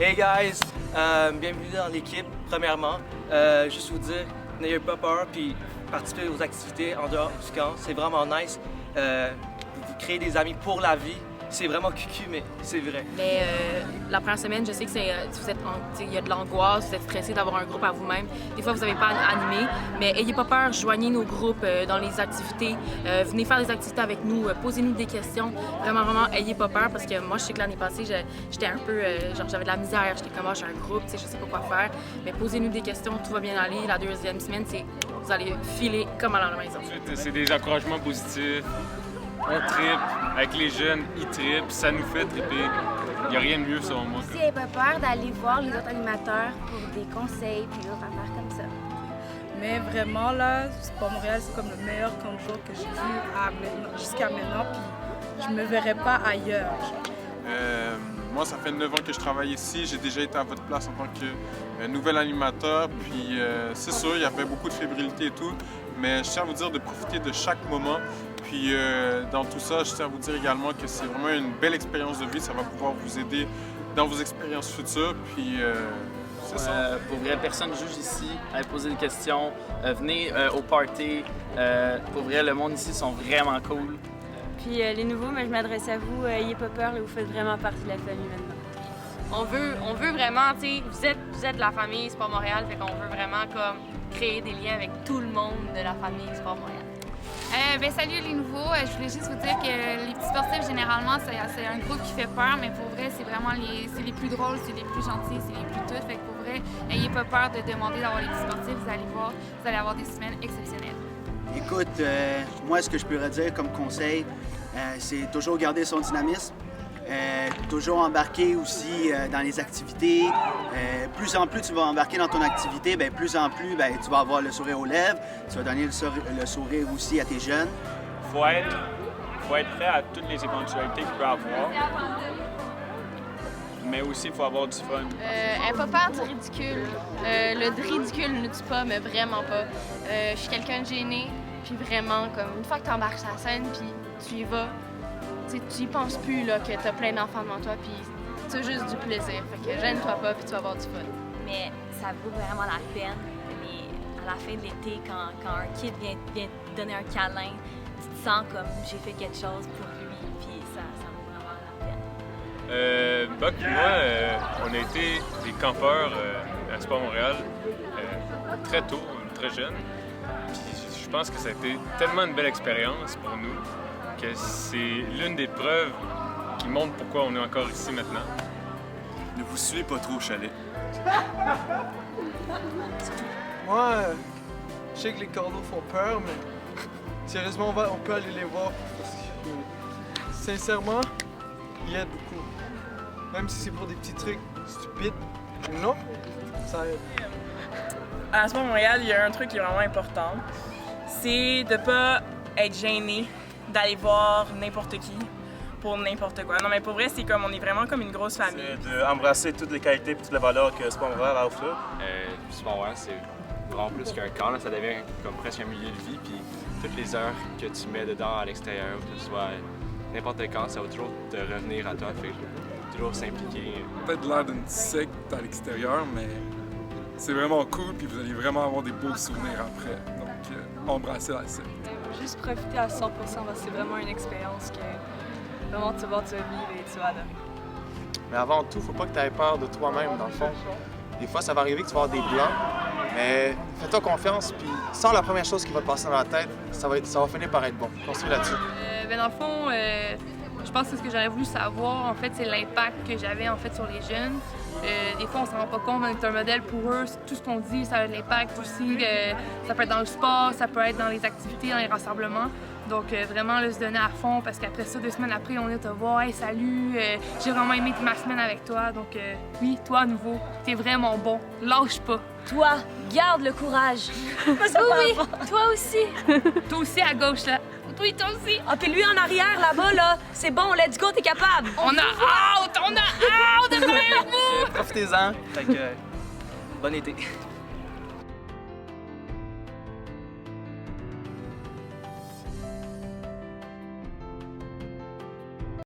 Hey guys, bienvenue dans l'équipe. Premièrement, juste vous dire, n'ayez pas peur puis participez aux activités en dehors du camp. C'est vraiment nice. Vous créez des amis pour la vie. C'est vraiment cucu, mais c'est vrai. Mais la première semaine, je sais que il y a de l'angoisse, vous êtes stressé d'avoir un groupe à vous-même. Des fois, vous n'avez pas animé, mais ayez pas peur, joignez nos groupes dans les activités. Venez faire des activités avec nous, posez-nous des questions. Vraiment, ayez pas peur, parce que moi, je sais que l'année passée, j'étais un peu, j'avais de la misère. J'étais comme, j'ai un groupe, je sais pas quoi faire. Mais posez-nous des questions, tout va bien aller. La deuxième semaine, vous allez filer comme à la maison. C'est des encouragements positifs. On trippe, avec les jeunes, ils trippent, ça nous fait tripper. Il n'y a rien de mieux selon moi. N'ayez pas peur d'aller voir les autres animateurs pour des conseils puis d'autres affaires comme ça. Mais vraiment, là, Sport Montréal, c'est comme le meilleur camp de jour que j'ai vu jusqu'à maintenant, puis je me verrais pas ailleurs. Moi, ça fait 9 ans que je travaille ici. J'ai déjà été à votre place en tant que nouvel animateur. Puis c'est sûr, il y avait beaucoup de fébrilité et tout, mais je tiens à vous dire de profiter de chaque moment. Puis dans tout ça, je tiens à vous dire également que c'est vraiment une belle expérience de vie. Ça va pouvoir vous aider dans vos expériences futures. Puis c'est ça. Pour vrai, personne ne juge ici. Allez poser des questions. Venez au party. Pour vrai, le monde ici sont vraiment cool. Puis les nouveaux, je m'adresse à vous. Ayez pas peur, là, vous faites vraiment partie de la famille maintenant. On veut vraiment, tu sais, vous êtes la famille Sport Montréal, fait qu'on veut vraiment comme créer des liens avec tout le monde de la famille Sport Montréal. Salut les nouveaux, je voulais juste vous dire que les petits sportifs, généralement, c'est un groupe qui fait peur, mais pour vrai, c'est vraiment les plus drôles, c'est les plus gentils, c'est les plus tout. Fait que pour vrai, n'ayez pas peur de demander d'avoir les petits sportifs, vous allez voir, vous allez avoir des semaines exceptionnelles. Écoute, moi, ce que je pourrais dire comme conseil, c'est toujours garder son dynamisme, toujours embarquer aussi dans les activités. Plus en plus tu vas embarquer dans ton activité, plus en plus tu vas avoir le sourire aux lèvres, tu vas donner le sourire aussi à tes jeunes. Faut être prêt à toutes les éventualités qu'il peut avoir. Mais aussi, il faut avoir du fun. Aie pas peur du ridicule. Le ridicule ne tue pas, mais vraiment pas. Je suis quelqu'un de gêné, puis vraiment, comme une fois que tu embarques sur la scène, puis tu y vas, tu y penses plus là, que tu as plein d'enfants devant toi, puis tu as juste du plaisir. Fait que gêne-toi pas, puis tu vas avoir du fun. Mais ça vaut vraiment la peine. Mais à la fin de l'été, quand un kid vient te donner un câlin, tu te sens comme j'ai fait quelque chose pour lui, puis ça vaut vraiment la peine. Buck et moi, on a été des campeurs à Sport Montréal très tôt, très jeunes. Puis je pense que ça a été tellement une belle expérience pour nous que c'est l'une des preuves qui montre pourquoi on est encore ici maintenant. Ne vous suivez pas trop au chalet. Moi, je sais que les cordeaux font peur, mais sérieusement, on peut aller les voir parce que, sincèrement, ils aident beaucoup. Même si c'est pour des petits trucs stupides, non, ça aide. À Sport Montréal, il y a un truc qui est vraiment important, c'est de pas être gêné d'aller voir n'importe qui pour n'importe quoi. Non, mais pour vrai, c'est comme on est vraiment comme une grosse famille. C'est d'embrasser toutes les qualités et toutes les valeurs que Sport Montréal offre là. Sport Montréal, c'est vraiment plus qu'un camp. Là, ça devient comme presque un milieu de vie. Puis toutes les heures que tu mets dedans à l'extérieur, que ce soit n'importe quand, ça va toujours te revenir à toi. Fait toujours s'impliquer. Peut-être l'air d'une secte à l'extérieur, mais c'est vraiment cool. Puis vous allez vraiment avoir des beaux souvenirs après. Donc, embrassez la secte. Juste profiter à 100% parce que c'est vraiment une expérience que vraiment tu vas vivre et tu vas adorer. Mais avant tout, faut pas que tu aies peur de toi-même, dans le fond. Des fois, ça va arriver que tu vas avoir des blancs, mais fais-toi confiance, puis sors la première chose qui va te passer dans la tête, ça va finir par être bon. Construis là-dessus. Dans le fond, je pense que ce que j'aurais voulu savoir, en fait, c'est l'impact que j'avais en fait sur les jeunes. Des fois, on se rend pas compte, on est un modèle pour eux. Tout ce qu'on dit, ça a de l'impact aussi. Ça peut être dans le sport, ça peut être dans les activités, dans les rassemblements. Donc, vraiment, là, se donner à fond parce qu'après ça, 2 semaines après, on est te voir. Hey, salut, j'ai vraiment aimé ma semaine avec toi. Donc, oui, toi, à nouveau, t'es vraiment bon. Lâche pas. Toi, garde le courage. Oui, toi aussi. Toi aussi à gauche, là. Oui, toi aussi. Ah, puis lui en arrière, là-bas, là, c'est bon, let's go, t'es capable. On a hâte de travailler avec vous. Profitez-en. Fait que, bon été.